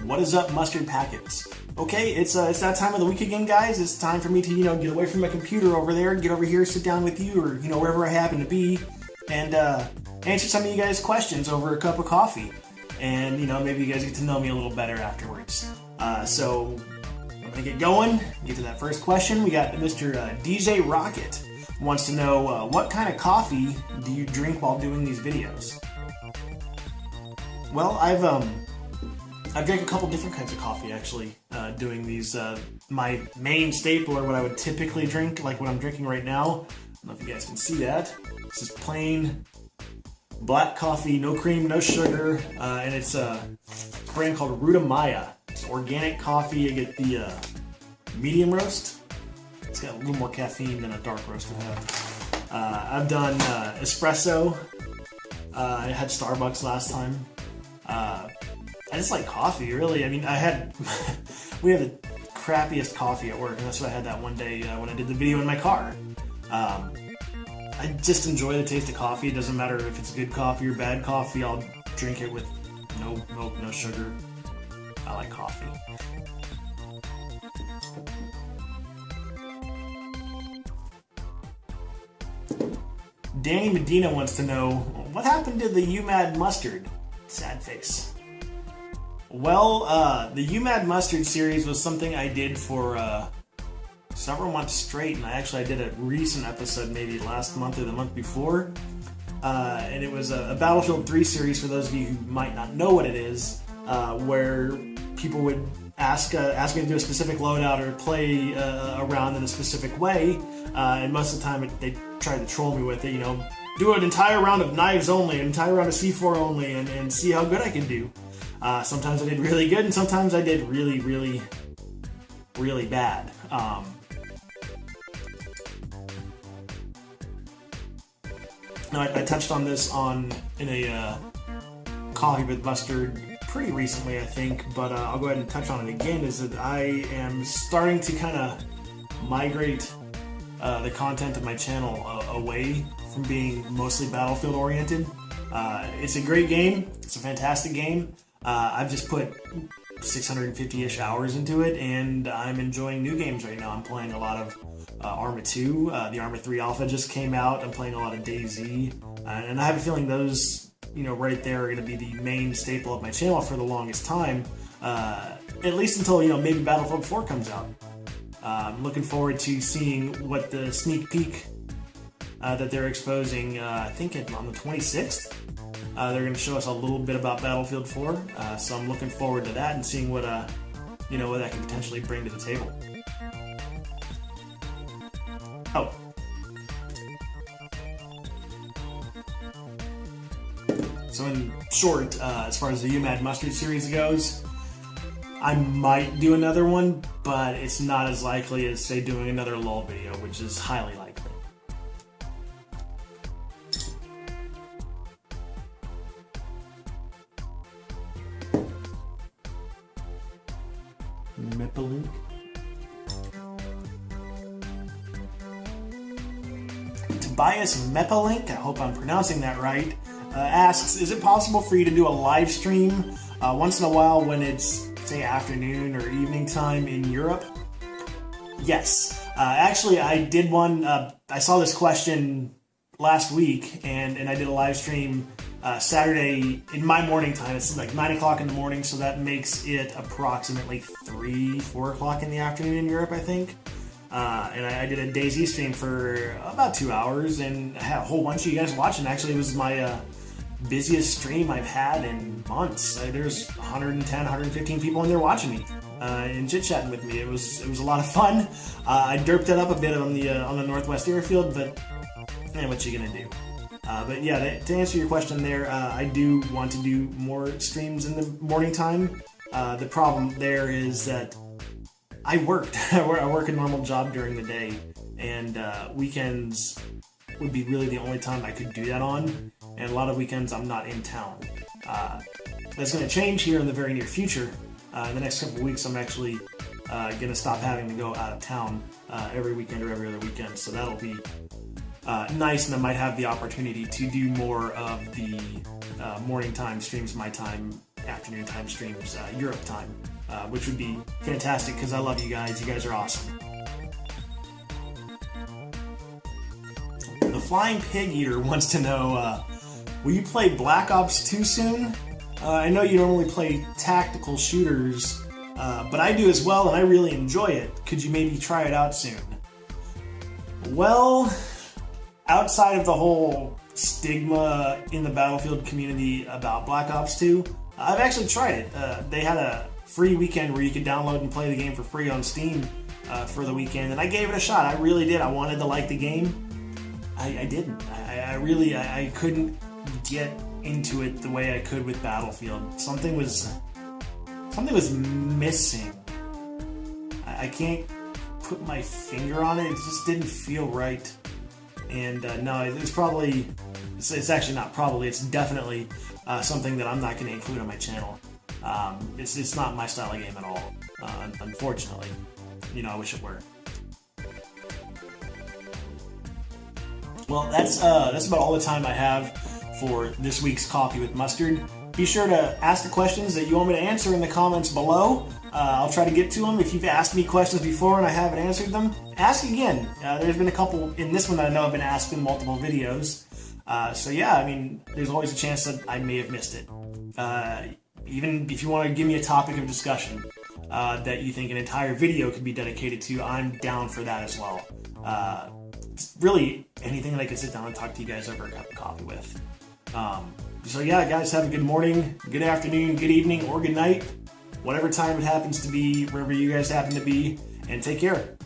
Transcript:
What is up, mustard packets? Okay, it's that time of the week again, guys. It's time for me to, get away from my computer over there, get over here, sit down with you, or, wherever I happen to be, and answer some of you guys' questions over a cup of coffee. And, maybe you guys get to know me a little better afterwards. So, I'm gonna get going, get to that first question. We got Mr. DJ Rocket wants to know, what kind of coffee do you drink while doing these videos? Well, I've drank a couple different kinds of coffee, actually, doing these. My main staple, or what I would typically drink, like what I'm drinking right now, I don't know if you guys can see that. This is plain black coffee, no cream, no sugar, and it's a brand called Ruta Maya. It's organic coffee. You get the medium roast. It's got a little more caffeine than a dark roast would have. I've done espresso. I had Starbucks last time. I just like coffee, really. I mean, we have the crappiest coffee at work, and that's what I had that one day when I did the video in my car. I just enjoy the taste of coffee. It doesn't matter if it's good coffee or bad coffee. I'll drink it with no milk, no sugar. I like coffee. Danny Medina wants to know, what happened to the UMAD mustard? Sad face. Well, the UMAD mustard series was something I did for several months straight, and I did a recent episode maybe last month or the month before, and it was a Battlefield 3 series, for those of you who might not know what it is, where people would ask me to do a specific loadout or play around in a specific way, and most of the time they tried to troll me with it, do an entire round of knives only, an entire round of C4 only, and see how good I can do. Sometimes I did really good, and sometimes I did really, really, really bad. Now, I touched on this in a Coffee with Mustard pretty recently, I think, but I'll go ahead and touch on it again, is that I am starting to kind of migrate the content of my channel away from being mostly Battlefield oriented. It's a great game. It's a fantastic game. I've just put 650-ish hours into it, and I'm enjoying new games right now. I'm playing a lot of Arma 2. The Arma 3 Alpha just came out. I'm playing a lot of DayZ. And I have a feeling those, right there are going to be the main staple of my channel for the longest time. At least until, maybe Battlefield 4 comes out. I'm looking forward to seeing what the sneak peek that they're exposing, I think on the 26th. They're going to show us a little bit about Battlefield 4, so I'm looking forward to that and seeing what that can potentially bring to the table. Oh. So in short, as far as the UMAD Mustard series goes, I might do another one, but it's not as likely as, say, doing another LOL video, which is highly likely. Mepalink. Tobias Mepalink, I hope I'm pronouncing that right, asks, is it possible for you to do a live stream once in a while when it's, say, afternoon or evening time in Europe? Yes. Actually, I did one, I saw this question last week, and I did a live stream Saturday in my morning time. It's like 9 o'clock in the morning, so that makes it approximately 4 o'clock in the afternoon in Europe, I think. And I did a DayZ stream for about 2 hours, and I had a whole bunch of you guys watching. Actually, it was my busiest stream I've had in months. There's 110, 115 people in there watching me and chit-chatting with me. It was a lot of fun. I derped it up a bit on the Northwest Airfield, but what you gonna do? But yeah, to answer your question there, I do want to do more streams in the morning time. The problem there is that I worked. I work a normal job during the day, and weekends would be really the only time I could do that on, and a lot of weekends I'm not in town. That's going to change here in the very near future. In the next couple of weeks, I'm actually going to stop having to go out of town every weekend or every other weekend, so that'll be nice, and I might have the opportunity to do more of the morning time streams my time afternoon time streams, Europe time, which would be fantastic because I love you guys. You guys are awesome. The Flying Pig Eater wants to know, will you play Black Ops 2 soon? I know you normally play tactical shooters, but I do as well, and I really enjoy it. Could you maybe try it out soon? Well, outside of the whole stigma in the Battlefield community about Black Ops 2, I've actually tried it. They had a free weekend where you could download and play the game for free on Steam for the weekend, and I gave it a shot. I really did. I wanted to like the game. I didn't. I couldn't get into it the way I could with Battlefield. Something was missing. I can't put my finger on it. It just didn't feel right. And no, it's actually not probably, it's definitely something that I'm not going to include on my channel. It's not my style of game at all, unfortunately. You know, I wish it were. Well, that's about all the time I have for this week's Coffee with Mustard. Be sure to ask the questions that you want me to answer in the comments below. I'll try to get to them. If you've asked me questions before and I haven't answered them, ask again. There's been a couple in this one that I know I've been asked in multiple videos. So yeah, I mean, there's always a chance that I may have missed it. Even if you want to give me a topic of discussion that you think an entire video could be dedicated to, I'm down for that as well. Really, anything that I can sit down and talk to you guys over a cup of coffee with. So yeah, guys, have a good morning, good afternoon, good evening, or good night, whatever time it happens to be, wherever you guys happen to be, and take care.